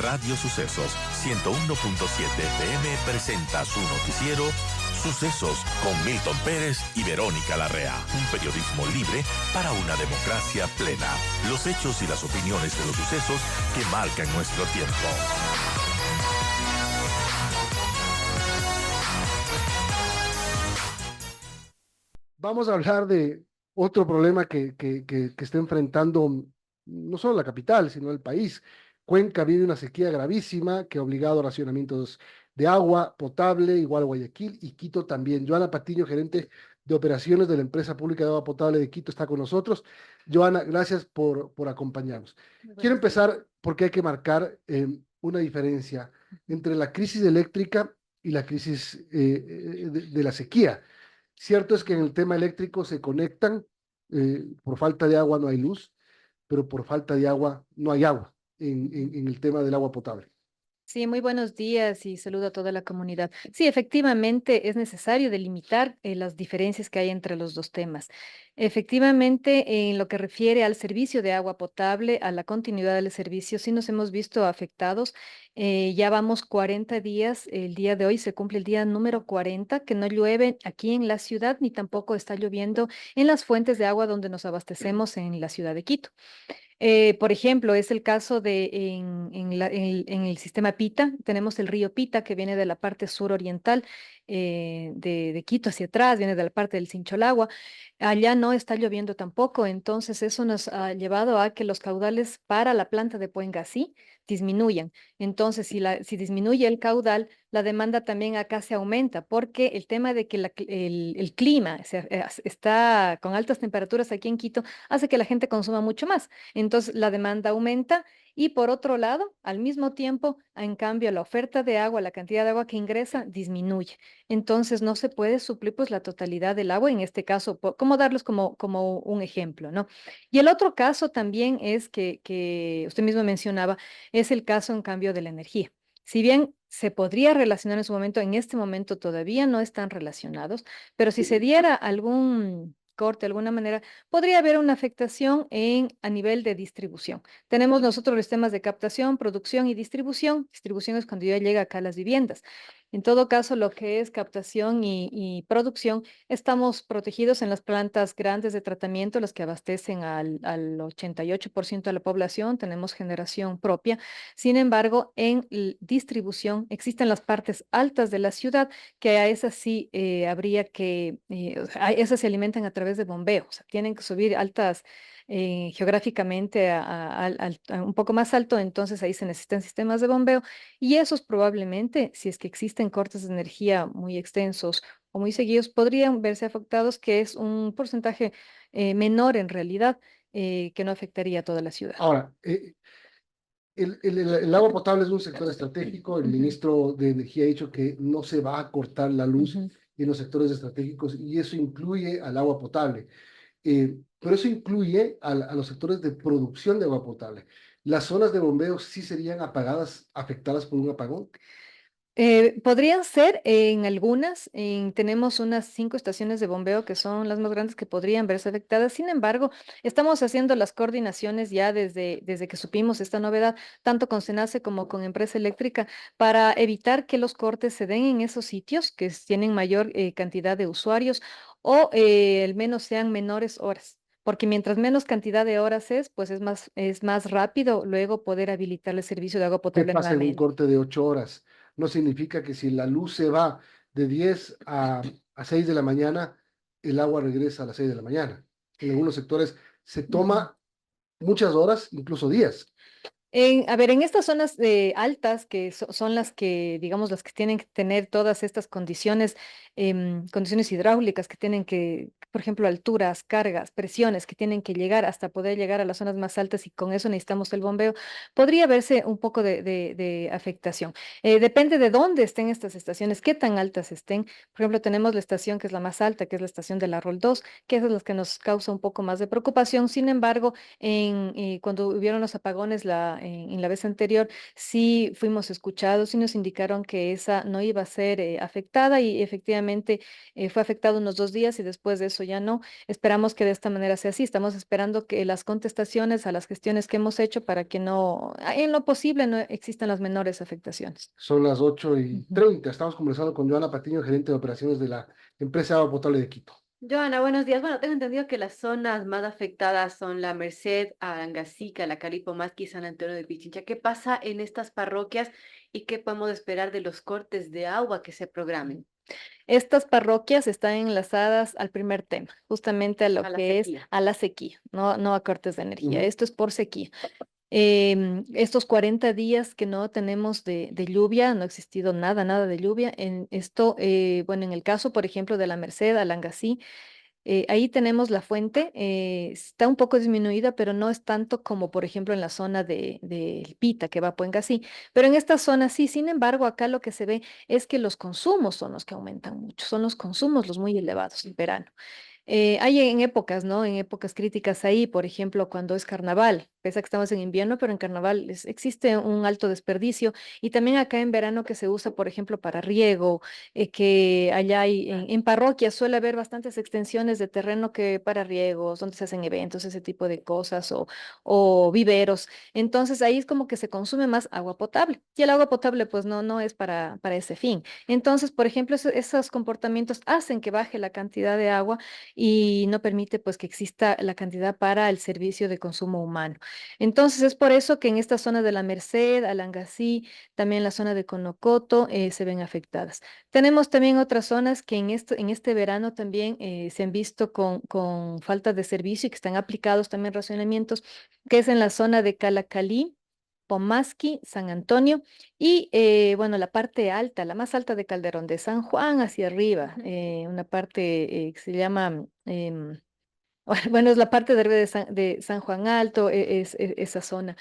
Radio Sucesos 101.7 FM presenta su noticiero Sucesos con Milton Pérez y Verónica Larrea. Un periodismo libre para una democracia plena. Los hechos y las opiniones de los sucesos que marcan nuestro tiempo. Vamos a hablar de otro problema que está enfrentando no solo la capital, sino el país. Cuenca vive una sequía gravísima que ha obligado a racionamientos de agua potable, igual a Guayaquil y Quito también. Joana Patiño, gerente de operaciones de la empresa pública de agua potable de Quito, está con nosotros. Joana, gracias por acompañarnos. Quiero empezar porque hay que marcar una diferencia entre la crisis eléctrica y la crisis de la sequía. Cierto es que en el tema eléctrico se conectan, por falta de agua no hay luz, pero por falta de agua no hay agua en el tema del agua potable. Sí, muy buenos días y saludo a toda la comunidad. Sí, efectivamente es necesario delimitar las diferencias que hay entre los dos temas. Efectivamente, en lo que refiere al servicio de agua potable, a la continuidad del servicio, sí nos hemos visto afectados. Ya vamos 40 días, el día de hoy se cumple el día número 40, que no llueve aquí en la ciudad, ni tampoco está lloviendo en las fuentes de agua donde nos abastecemos en la ciudad de Quito. Por ejemplo, es el caso de en el sistema Pita, tenemos el río Pita que viene de la parte suroriental de Quito hacia atrás, viene de la parte del Sincholagua. Allá no está lloviendo tampoco, entonces eso nos ha llevado a que los caudales para la planta de Puengasí disminuyan. Entonces, si disminuye el caudal, la demanda también acá se aumenta, porque el tema de que el clima está con altas temperaturas aquí en Quito hace que la gente consuma mucho más. Entonces, la demanda aumenta y por otro lado, al mismo tiempo, en cambio, la oferta de agua, la cantidad de agua que ingresa, disminuye. Entonces, no se puede suplir pues la totalidad del agua, en este caso, ¿cómo darlos como un ejemplo, ¿no? Y el otro caso también es que usted mismo mencionaba, es el caso en cambio de la energía. Si bien se podría relacionar en su momento, en este momento todavía no están relacionados, pero si se diera algún corte, de alguna manera, podría haber una afectación a nivel de distribución. Tenemos nosotros los temas de captación, producción y distribución. Distribución es cuando ya llega acá a las viviendas. En todo caso, lo que es captación y producción, estamos protegidos en las plantas grandes de tratamiento, las que abastecen al 88% de la población, tenemos generación propia. Sin embargo, en distribución existen las partes altas de la ciudad, que a esas sí habría que, o sea, esas se alimentan a través de bombeo, o sea, tienen que subir altas geográficamente a un poco más alto, entonces ahí se necesitan sistemas de bombeo y esos probablemente, si es que existen cortes de energía muy extensos o muy seguidos, podrían verse afectados, que es un porcentaje menor en realidad, que no afectaría a toda la ciudad. Ahora, el agua potable es un sector estratégico. El Ujú, ministro de Energía ha dicho que no se va a cortar la luz ujú. en los sectores estratégicos y eso incluye al agua potable. Pero eso incluye a los sectores de producción de agua potable. Las zonas de bombeo sí serían apagadas, afectadas por un apagón. Podrían ser en algunas, tenemos unas 5 estaciones de bombeo que son las más grandes que podrían verse afectadas. Sin embargo, estamos haciendo las coordinaciones ya desde que supimos esta novedad, tanto con SENACE como con Empresa Eléctrica, para evitar que los cortes se den en esos sitios que tienen mayor cantidad de usuarios o al menos sean menores horas. Porque mientras menos cantidad de horas pues es más rápido luego poder habilitar el servicio de agua ¿Qué potable pasa en un nuevamente. corte de 8 horas? No significa que si la luz se va de 10 a 6 de la mañana, el agua regresa a las 6 de la mañana. En algunos sectores se Ujú. toma muchas horas, incluso días. A ver, en estas zonas altas, que son las que, digamos, las que tienen que tener todas estas condiciones, condiciones hidráulicas que tienen que, por ejemplo, alturas, cargas, presiones que tienen que llegar hasta poder llegar a las zonas más altas y con eso necesitamos el bombeo, podría verse un poco de afectación. Depende de dónde estén estas estaciones, qué tan altas estén. Por ejemplo, tenemos la estación que es la más alta, que es la estación de la Rol 2, que es la que nos causa un poco más de preocupación. Sin embargo, cuando hubieron los apagones en la vez anterior, sí fuimos escuchados y nos indicaron que esa no iba a ser afectada y efectivamente fue afectada unos 2 días y después de eso ya no. Esperamos que de esta manera sea así. Estamos esperando que las contestaciones a las gestiones que hemos hecho para que no, en lo posible, no existan las menores afectaciones. Son las ocho y Ujú. treinta. Estamos conversando con Joana Patiño, gerente de operaciones de la empresa de agua potable de Quito. Joana, buenos días. Bueno, tengo entendido que las zonas más afectadas son la Merced, Arangazica, la Calipomasqui y San Antonio de Pichincha. ¿Qué pasa en estas parroquias y qué podemos esperar de los cortes de agua que se programen Estas parroquias están enlazadas al primer tema, justamente a lo a la que es sequía? a la sequía, no a cortes de energía. Ujú. Esto es por sequía. Estos 40 días que no tenemos de lluvia, no ha existido nada de lluvia. En esto, bueno, en el caso, por ejemplo, de la Merced, Alangasí, ahí tenemos la fuente, está un poco disminuida, pero no es tanto como, por ejemplo, en la zona de Pita, que va a Puengasí. Pero en esta zona sí, sin embargo, acá lo que se ve es que los consumos son los que aumentan mucho, son los consumos los muy elevados en verano. Hay en épocas, ¿no? En épocas críticas ahí, por ejemplo, cuando es carnaval, pese a que estamos en invierno, pero en carnaval existe un alto desperdicio y también acá en verano que se usa, por ejemplo, para riego, que allá hay, en parroquias suele haber bastantes extensiones de terreno que para riegos, donde se hacen eventos, ese tipo de cosas, o viveros. Entonces ahí es como que se consume más agua potable y el agua potable pues no es para ese fin. Entonces, por ejemplo, esos comportamientos hacen que baje la cantidad de agua y no permite pues que exista la cantidad para el servicio de consumo humano. Entonces es por eso que en esta zona de la Merced, Alangasí, también la zona de Conocoto se ven afectadas. Tenemos también otras zonas que en este verano también se han visto con falta de servicio y que están aplicados también racionamientos, que es en la zona de Calacalí. Pomasqui, San Antonio y bueno, la parte alta, la más alta de Calderón, de San Juan hacia arriba, una parte que se llama, bueno, es la parte de arriba de San Juan Alto, esa zona.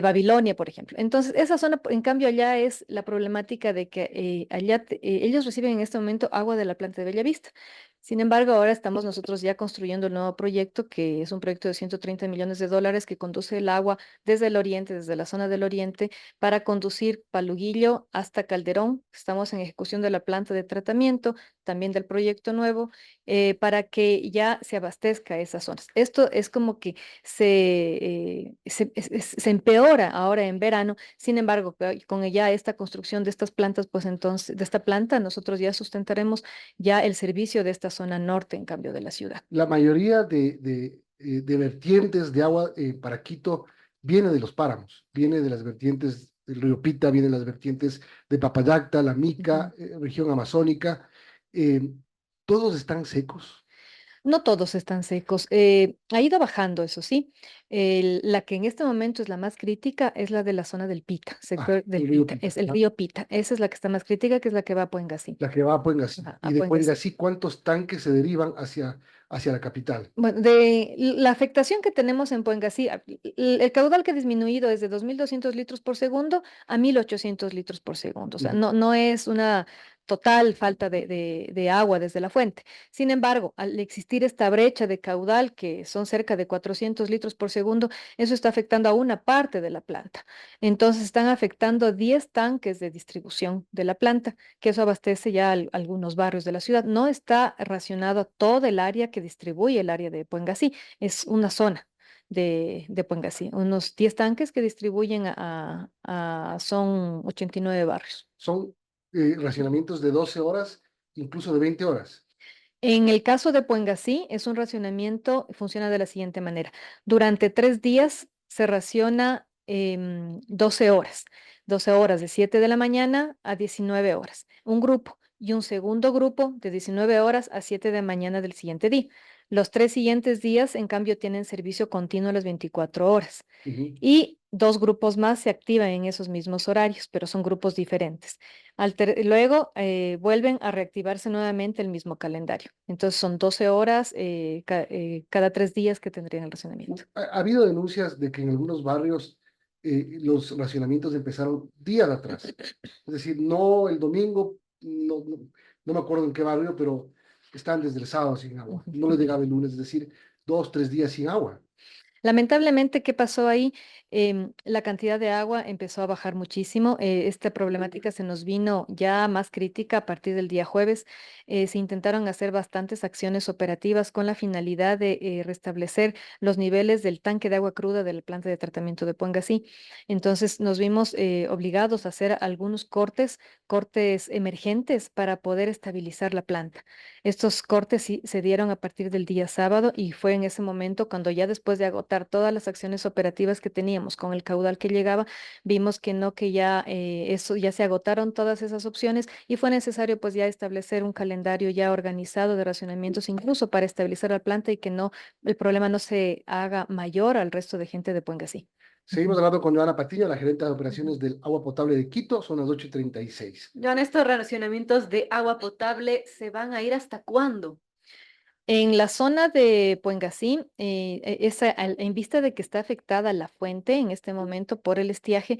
Babilonia, por ejemplo. Entonces, esa zona, en cambio, allá es la problemática de que allá ellos reciben en este momento agua de la planta de Bellavista. Sin embargo, ahora estamos nosotros ya construyendo un nuevo proyecto, que es un proyecto de 130 millones de dólares que conduce el agua desde el oriente, desde la zona del oriente, para conducir Paluguillo hasta Calderón. Estamos en ejecución de la planta de tratamiento, también del proyecto nuevo, para que ya se abastezca esas zonas. Esto es como que se empeora ahora en verano. Sin embargo, con ya esta construcción de estas plantas, pues entonces, de esta planta, nosotros ya sustentaremos ya el servicio de esta zona norte, en cambio, de la ciudad. La mayoría de vertientes de agua para Quito viene de los páramos, viene de las vertientes del río Pita, viene de las vertientes de Papayacta, La Ujú. Mica, región amazónica. eh, Todos están secos. No todos están secos. Ha ido bajando, eso sí. La que en este momento es la más crítica es la de la zona del Pita, Ah, sector del el río Pita. Pita, Es el ah, río Pita. Esa es la que está más crítica, que es la que va a Puengasí. la que va a Puengasí. Ajá, Y a de Puengasí. Puengasí, ¿cuántos tanques se derivan hacia la capital? Bueno, de la afectación que tenemos en Puengasí, el caudal que ha disminuido es de 2.200 litros por segundo a 1.800 litros por segundo. O sea, Ujú. no es una total falta de agua desde la fuente. Sin embargo, al existir esta brecha de caudal, que son cerca de 400 litros por segundo, eso está afectando a una parte de la planta. Entonces, están afectando 10 tanques de distribución de la planta, que eso abastece ya algunos barrios de la ciudad. No está racionado a todo el área que distribuye el área de Puengasí, es una zona de Puengasí, unos 10 tanques que distribuyen son 89 barrios. Son racionamientos de 12 horas, incluso de 20 horas. En el caso de Puengasí, es un racionamiento, funciona de la siguiente manera. Durante 3 días se raciona 12 horas, 12 horas de 7 de la mañana a 19 horas, un grupo, y un segundo grupo de 19 horas a 7 de la mañana del siguiente día. Los 3 siguientes días, en cambio, tienen servicio continuo las 24 horas Ujú. y dos grupos más se activan en esos mismos horarios, pero son grupos diferentes. Luego vuelven a reactivarse nuevamente el mismo calendario. Entonces son 12 horas cada 3 días que tendrían el racionamiento. Ha habido denuncias de que en algunos barrios los racionamientos empezaron días atrás. Es decir, no el domingo, no me acuerdo en qué barrio, pero están desde el sábado sin agua. Ujú. No les llegaba el lunes, es decir, 2, 3 días sin agua. Lamentablemente, ¿qué pasó ahí? La cantidad de agua empezó a bajar muchísimo. Esta problemática se nos vino ya más crítica a partir del día jueves. Se intentaron hacer bastantes acciones operativas con la finalidad de restablecer los niveles del tanque de agua cruda de la planta de tratamiento de Puengasí. Entonces nos vimos obligados a hacer algunos cortes emergentes para poder estabilizar la planta. Estos cortes sí se dieron a partir del día sábado y fue en ese momento cuando ya después de agotar todas las acciones operativas que teníamos con el caudal que llegaba, vimos que no, que ya eso ya se agotaron todas esas opciones y fue necesario pues ya establecer un calendario ya organizado de racionamientos incluso para estabilizar la planta y que no el problema no se haga mayor al resto de gente de Puengasí. Seguimos Ujú. hablando con Joana Patiño, la gerente de operaciones Ujú. del agua potable de Quito, son las 8:36. Joan, estos racionamientos de agua potable se van a ir hasta cuándo? En la zona de Puengasí, en vista de que está afectada la fuente en este momento por el estiaje,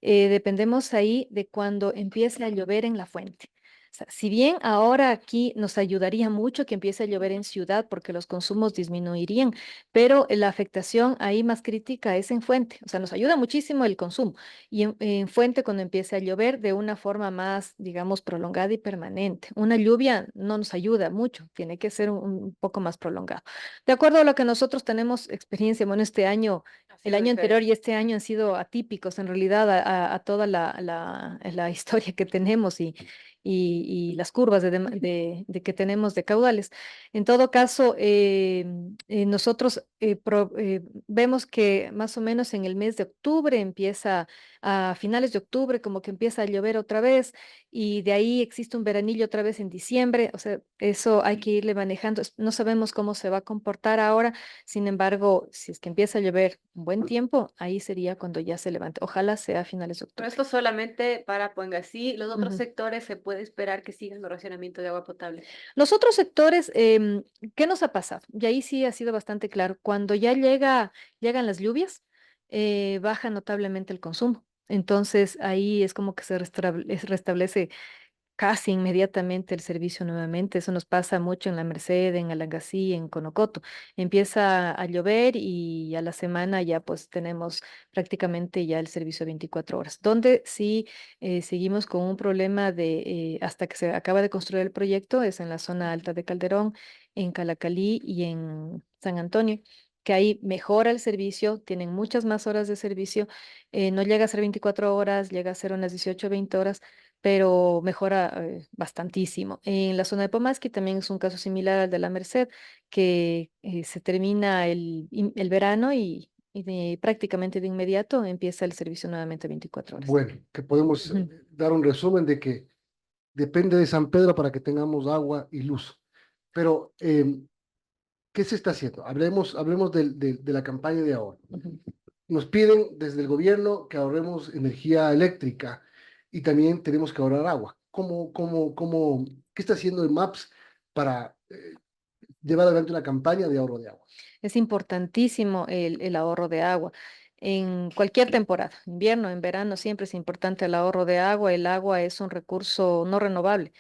dependemos ahí de cuando empiece a llover en la fuente. O sea, si bien ahora aquí nos ayudaría mucho que empiece a llover en ciudad porque los consumos disminuirían, pero la afectación ahí más crítica es en fuente. O sea, nos ayuda muchísimo el consumo y en fuente cuando empiece a llover de una forma más, digamos, prolongada y permanente. Una lluvia no nos ayuda mucho, tiene que ser un poco más prolongado. De acuerdo a lo que nosotros tenemos experiencia, bueno, este año, Ha el sido año anterior diferente. y este año han sido atípicos en realidad a toda la historia que tenemos y las curvas de que tenemos de caudales. En todo caso, nosotros vemos que más o menos en el mes de octubre empieza, a finales de octubre, como que empieza a llover otra vez y de ahí existe un veranillo otra vez en diciembre. O sea, eso hay que irle manejando. No sabemos cómo se va a comportar ahora. Sin embargo, si es que empieza a llover un buen tiempo, ahí sería cuando ya se levante. Ojalá sea a finales de Pero octubre. esto solamente para Puengasí. Los otros Ujú. sectores se puede esperar que sigan el racionamiento de agua potable. Los otros sectores, ¿qué nos ha pasado? Y ahí sí ha sido bastante claro. Cuando ya llegan las lluvias, baja notablemente el consumo. Entonces ahí es como que restablece casi inmediatamente el servicio nuevamente. Eso nos pasa mucho en La Merced, en Alangasí, en Conocoto. Empieza a llover y a la semana ya pues tenemos prácticamente ya el servicio 24 horas. Donde sí seguimos con un problema hasta que se acaba de construir el proyecto, es en la zona alta de Calderón, en Calacalí y en San Antonio, que ahí mejora el servicio, tienen muchas más horas de servicio, no llega a ser 24 horas, llega a ser unas 18 o 20 horas, pero mejora bastantísimo. En la zona de Pomaski también es un caso similar al de la Merced, que se termina el verano y prácticamente de inmediato empieza el servicio nuevamente 24 horas. Bueno, que podemos Ujú, dar un resumen de que depende de San Pedro para que tengamos agua y luz. Pero, ¿qué se está haciendo? Hablemos de la campaña de ahora. ujú. Nos piden desde el gobierno que ahorremos energía eléctrica y también tenemos que ahorrar agua. ¿Qué está haciendo el MAPS para llevar adelante una campaña de ahorro de agua? Es importantísimo el ahorro de agua. En cualquier temporada, invierno, en verano, siempre es importante el ahorro de agua. El agua es un recurso no renovable.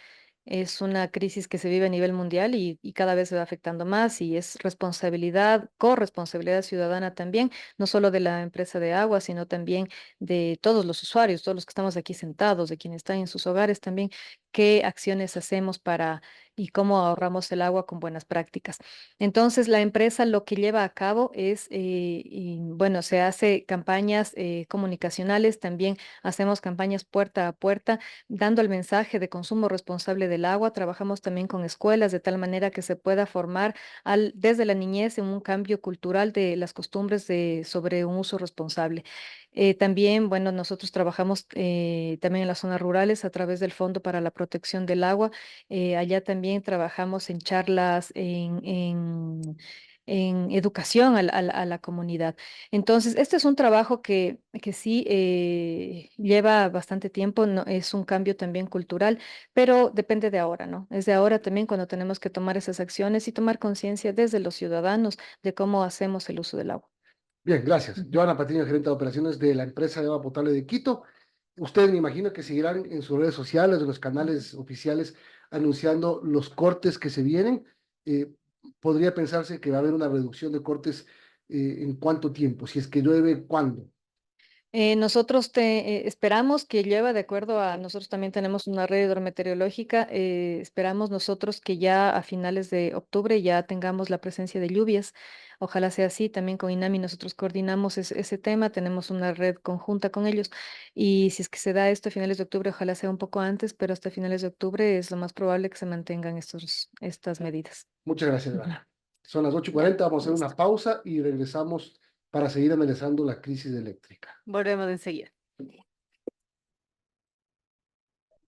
Es una crisis que se vive a nivel mundial y cada vez se va afectando más y es responsabilidad, corresponsabilidad ciudadana también, no solo de la empresa de agua, sino también de todos los usuarios, todos los que estamos aquí sentados, de quienes están en sus hogares también, qué acciones hacemos para y cómo ahorramos el agua con buenas prácticas. Entonces, la empresa lo que lleva a cabo es, bueno, se hace campañas comunicacionales, también hacemos campañas puerta a puerta dando el mensaje de consumo responsable del agua. Trabajamos también con escuelas de tal manera que se pueda formar desde la niñez en un cambio cultural de las costumbres sobre un uso responsable. También, bueno, nosotros trabajamos también en las zonas rurales a través del Fondo para la Protección del Agua. Allá también trabajamos en charlas, en educación a la comunidad. Entonces, este es un trabajo que sí lleva bastante tiempo, no, es un cambio también cultural, pero depende de ahora, ¿no? Es de ahora también cuando tenemos que tomar esas acciones y tomar conciencia desde los ciudadanos de cómo hacemos el uso del agua. Bien, gracias. Ujú. Joana Patiño, gerente de operaciones de la empresa de agua potable de Quito. Ustedes me imagino que seguirán en sus redes sociales, en los Ujú. canales oficiales, anunciando los cortes que se vienen. Eh, Podría pensarse que va a haber una reducción de cortes en cuánto tiempo? Si es que llueve, ¿cuándo? Nosotros esperamos que llueva de acuerdo a, nosotros también tenemos una red hidrometeorológica, esperamos nosotros que ya a finales de octubre ya tengamos la presencia de lluvias. Ojalá sea así, también con INAMI nosotros coordinamos ese tema, tenemos una red conjunta con ellos y si es que se da esto a finales de octubre, ojalá sea un poco antes, pero hasta finales de octubre es lo más probable que se mantengan estas medidas. Muchas gracias, Ujú. Ivana. Son las Ya, 8:40, vamos a hacer listo. una pausa y regresamos para seguir analizando la crisis eléctrica. Volvemos enseguida.